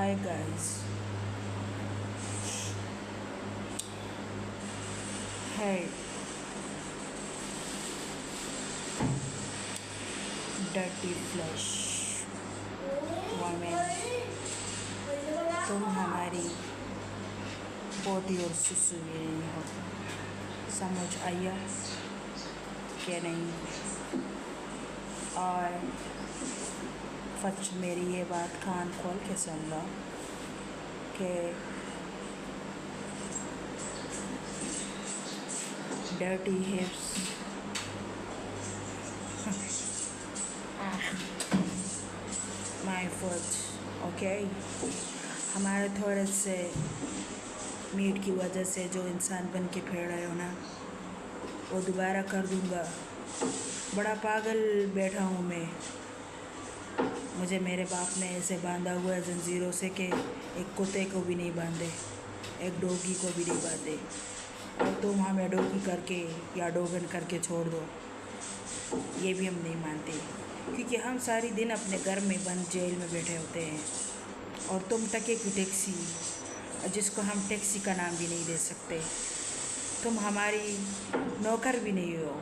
Hi guys. Hey, dirty flesh woman, तुम हमारी पोती और सुसु भी नहीं हो। समझ आया क्या नहीं? और सच मेरी ये बात कान खोल के सुन लो कि dirty hips my foot, okay? हमारे थोड़े से मीट की वजह से जो इंसान बन के फिर रहे हो ना, वो दोबारा कर दूँगा। बड़ा पागल बैठा हूँ मैं। मुझे मेरे बाप ने ऐसे बांधा हुआ है जंजीरों से कि एक कुत्ते को भी नहीं बांधे, एक डोगी को भी नहीं बांधे, और तुम हमें डोगी करके या डोगन करके छोड़ दो, ये भी हम नहीं मानते, क्योंकि हम सारी दिन अपने घर में बंद जेल में बैठे होते हैं, और तुम टके की टैक्सी, जिसको हम टैक्सी का नाम भी नहीं दे सकते, तुम हमारी नौकर भी नहीं हो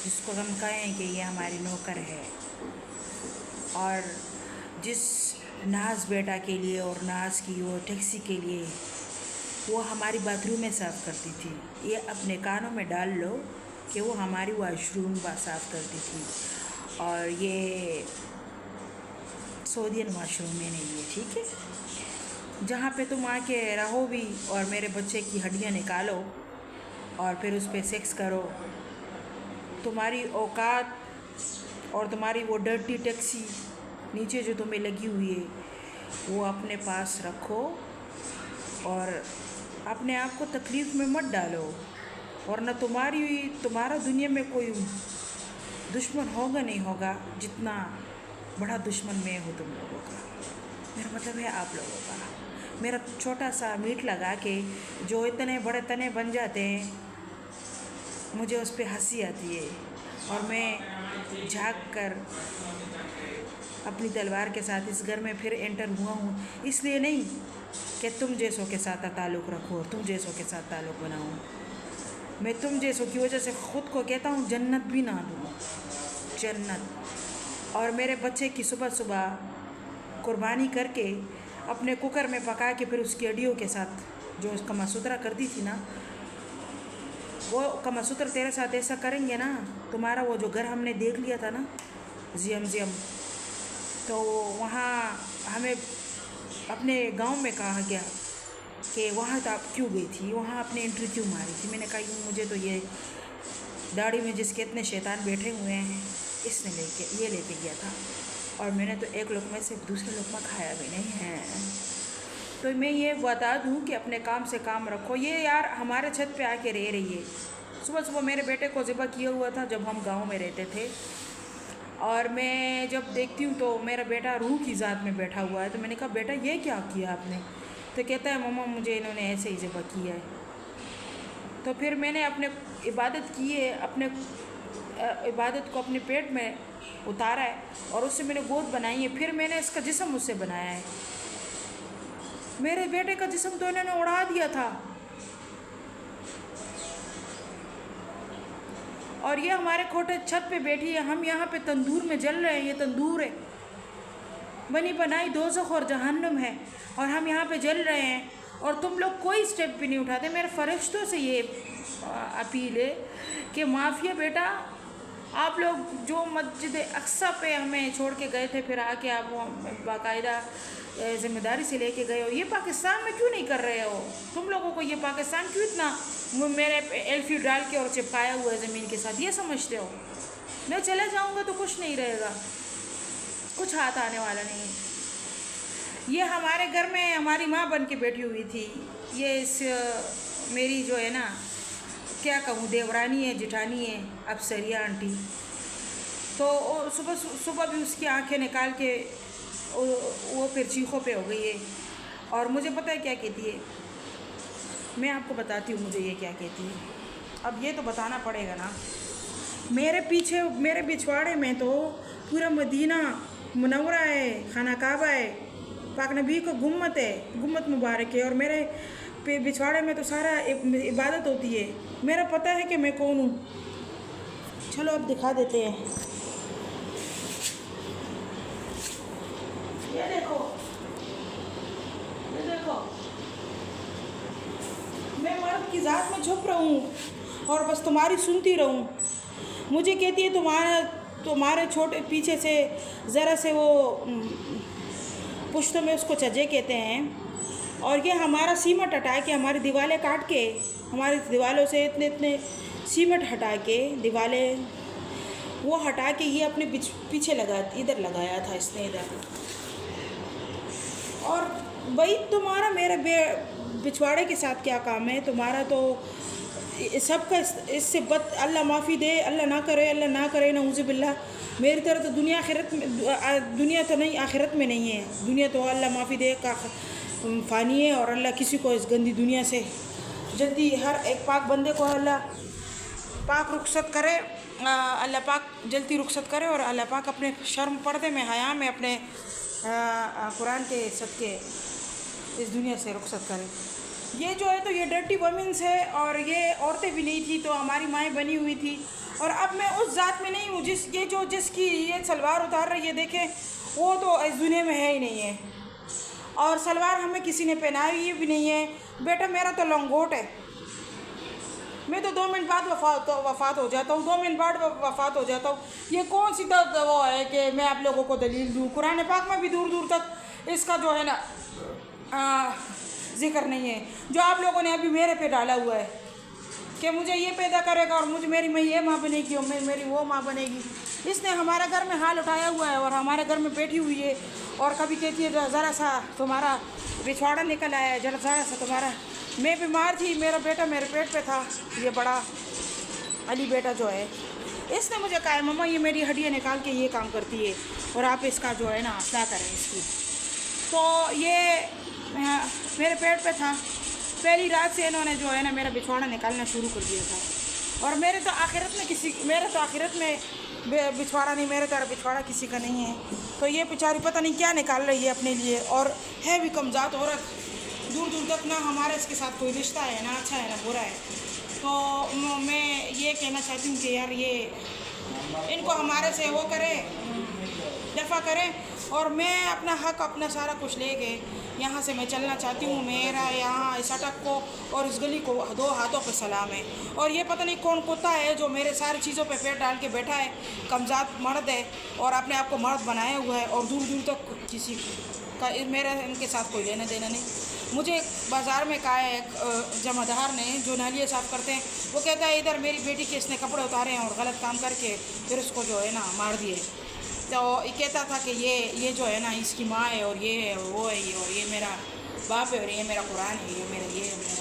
जिसको हम कहें कि ये हमारी नौकर है। और जिस नाज बेटा के लिए और नाज की वो टैक्सी के लिए वो हमारी बाथरूम में साफ़ करती थी, ये अपने कानों में डाल लो कि वो हमारी वॉशरूम साफ़ करती थी, और ये सऊदियन वॉशरूम में नहीं है, ठीक है? जहाँ पे तुम आके रहो भी और मेरे बच्चे की हड्डियाँ निकालो और फिर उस पर सेक्स करो, तुम्हारी औकात और तुम्हारी वो डर्टी टैक्सी नीचे जो तुम्हें लगी हुई है वो अपने पास रखो, और अपने आप को तकलीफ़ में मत डालो, वरना तुम्हारा दुनिया में कोई दुश्मन होगा नहीं होगा जितना बड़ा दुश्मन मैं हूँ तुम लोगों का। मेरा मतलब है आप लोगों का। मेरा छोटा सा मीट लगा के जो इतने बड़े तने बन जाते हैं, मुझे उस पर हंसी आती है, और मैं झाँक कर अपनी तलवार के साथ इस घर में फिर एंटर हुआ हूँ, इसलिए नहीं कि तुम जैसों के साथ ताल्लुक़ रखो और तुम जैसों के साथ ताल्लुक़ बनाऊँ। मैं तुम जैसों की वजह से ख़ुद को कहता हूँ जन्नत भी ना दूँ, जन्नत। और मेरे बच्चे की सुबह सुबह कुर्बानी करके अपने कुकर में पका के फिर उसकी हड्डियों के साथ जो कमा सुथरा करती थी ना, वो कमा सुथरा तेरे साथ ऐसा करेंगे ना, तुम्हारा वो जो घर हमने देख लिया था ना जियम, तो वहाँ हमें अपने गांव में कहा गया कि वहाँ तो आप क्यों गई थी, वहाँ आपने एंट्री क्यों मारी थी। मैंने कहा यूँ मुझे तो ये दाढ़ी में जिसके इतने शैतान बैठे हुए हैं इसने लेके गया था, और मैंने तो एक लुक़मे से दूसरे लुक़मा खाया भी नहीं है। तो मैं ये बता दूँ कि अपने काम से काम रखो। ये यार हमारे छत पे आके रह रही है। सुबह सुबह मेरे बेटे को ज़िबा किया हुआ था जब हम गाँव में रहते थे, और मैं जब देखती हूँ तो मेरा बेटा रूह की ज़ात में बैठा हुआ है। तो मैंने कहा बेटा ये क्या किया आपने? तो कहता है मम्मा मुझे इन्होंने ऐसे ही ज़िबा किया है। तो फिर मैंने अपने इबादत की है, अपने इबादत को अपने पेट में उतारा है, और उससे मैंने गोद बनाई है, फिर मैंने इसका जिस्म उससे बनाया है। मेरे बेटे का जिस्म तो इन्होंने उड़ा दिया था, और ये हमारे खोटे छत पे बैठी है, हम यहाँ पे तंदूर में जल रहे हैं। ये तंदूर है, बनी बनाई दोज़ख और जहन्नुम है, और हम यहाँ पे जल रहे हैं, और तुम लोग कोई स्टेप भी नहीं उठाते। मेरे फरिश्तों से ये अपील है कि माफिया बेटा, आप लोग जो मस्जिद अक्सा पे हमें छोड़ के गए थे, फिर आके आप बाकायदा ज़िम्मेदारी से लेके गए हो, ये पाकिस्तान में क्यों नहीं कर रहे हो? तुम लोगों को ये पाकिस्तान क्यों इतना मेरे एल्फी डाल के और चिपकाया हुआ है ज़मीन के साथ, ये समझते हो? मैं चले जाऊँगा तो कुछ नहीं रहेगा, कुछ हाथ आने वाला नहीं है। ये हमारे घर में हमारी माँ बन के बैठी हुई थी। ये मेरी जो है ना, क्या कहूँ, देवरानी है, जिठानी है, अफसरिया आंटी। तो सुबह सुबह भी उसकी आंखें निकाल के वो फिर चीखों पे हो गई है, और मुझे पता है क्या कहती है। मैं आपको बताती हूँ मुझे ये क्या कहती है। अब ये तो बताना पड़ेगा ना। मेरे पीछे मेरे पिछवाड़े में तो पूरा मदीना मुनव्वरा है, खाना काबा है, पाक नबी को गुम्मत है, गुम्मत मुबारक है। और मेरे बिछवाड़े में तो सारा इबादत होती है। मेरा पता है कि मैं कौन हूँ। चलो अब दिखा देते हैं। ये देखो, ये देखो, मैं मर्द की ज़ात में छुप रहूँ और बस तुम्हारी सुनती रहूँ। मुझे कहती है तुम्हारे छोटे पीछे से ज़रा से वो पुश्तों में उसको चजे कहते हैं। और ये हमारा सीमट हटा के, हमारी दीवारें काट के, हमारी दीवारों से इतने इतने सीमट हटा के, दीवारें वो हटा के ये अपने पीछे इधर लगाया था इसने, इधर। और भाई तुम्हारा मेरे बिछवाड़े के साथ क्या काम है? तुम्हारा तो सबका इससे अल्लाह माफ़ी दे, अल्लाह ना करे नऊज़ुबिल्लाह। मेरी तरह तो दुनिया तो नहीं, आखिरत में नहीं है। दुनिया तो अल्लाह माफ़ी दे का फ़ानी है। और अल्लाह किसी को इस गंदी दुनिया से जल्दी, हर एक पाक बंदे को अल्लाह पाक रुखसत करे, अल्लाह पाक जल्दी रुखसत करे। और अल्लाह पाक अपने शर्म पर्दे में, हया में, अपने कुरान के सदके इस दुनिया से रुखसत करे। ये जो है तो ये डर्टी वमेंस है। और ये औरतें भी नहीं थी तो हमारी माएँ बनी हुई थी। और अब मैं उस ज़ात में नहीं हूँ जिसकी ये सलवार उतार रही है, देखें वो तो इस दुनिया में है ही नहीं है। और सलवार हमें किसी ने पहनाई भी नहीं है। बेटा मेरा तो लंगोट है, मैं तो 2 मिनट बाद वफ़ात हो जाता हूँ, 2 मिनट बाद वफ़ात हो जाता हूँ। ये कौन सी वो है कि मैं आप लोगों को दलील दूँ? कुरान पाक में भी दूर दूर तक इसका जो है ना जिक्र नहीं है, जो आप लोगों ने अभी मेरे पे डाला हुआ है कि मुझे ये पैदा करेगा और मेरी मैं ये माँ बनेगी और मेरी वो माँ बनेगी। इसने हमारे घर में हाल उठाया हुआ है और हमारे घर में बैठी हुई है। और कभी कहती है ज़रा सा तुम्हारा बिछवाड़ा निकल आया है, ज़रा सा तुम्हारा। मैं बीमार थी, मेरा बेटा मेरे पेट पे था, ये बड़ा अली बेटा जो है, इसने मुझे कहा मम्मा ये मेरी हड्डियाँ निकाल के ये काम करती है और आप इसका जो है ना क्या करें इसकी। तो ये मेरे पेट पे था, पहली रात से इन्होंने जो है ना मेरा बिछवाड़ा निकालना शुरू कर दिया था। और मेरे तो आखिरत में बिछवाड़ा नहीं, मेरे तरह बिछवाड़ा किसी का नहीं है। तो ये बेचारी पता नहीं क्या निकाल रही है अपने लिए। और है भी कमज़ात औरत, दूर दूर तक ना हमारा इसके साथ कोई रिश्ता है, ना अच्छा है ना बुरा है। तो मैं ये कहना चाहती हूँ कि यार ये इनको हमारे से वो करें, दफ़ा करें। और मैं अपना हक, अपना सारा कुछ लेके यहाँ से मैं चलना चाहती हूँ। मेरा यहाँ इस अटक को और इस गली को 2 हाथों पे सलाम है। और ये पता नहीं कौन कुत्ता है जो मेरे सारी चीज़ों पे पैर डाल के बैठा है। कमज़ात मर्द है और अपने आप को मर्द बनाया हुआ है। और दूर दूर तक किसी का मेरा इनके साथ कोई लेना देना नहीं। मुझे बाज़ार में कहा है एक जमादार ने, जो नालियाँ साफ़ करते हैं, वो कहता है इधर मेरी बेटी के इसने कपड़े उतारे हैं और गलत काम करके फिर उसको जो है ना मार दिए। तो ये कहता था कि ये जो है ना इसकी माँ है और ये है और वो है, ये और ये मेरा बाप है और ये मेरा कुरान है, ये मेरा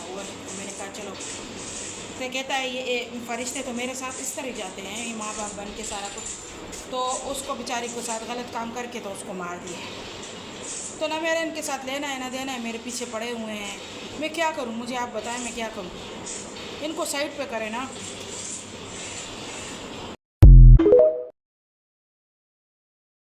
वो है। तो मैंने कहा चलो। तो कहता है ये फरिश्ते तो मेरे साथ इस तरह जाते हैं, ये माँ बाप बन के सारा कुछ। तो उसको बेचारी के साथ गलत काम करके तो उसको मार दिया। तो ना मेरा इनके साथ लेना है ना देना है, मेरे पीछे पड़े हुए हैं। मैं क्या करूं? मुझे आप बताएं मैं क्या करूं? इनको साइड पे करें ना।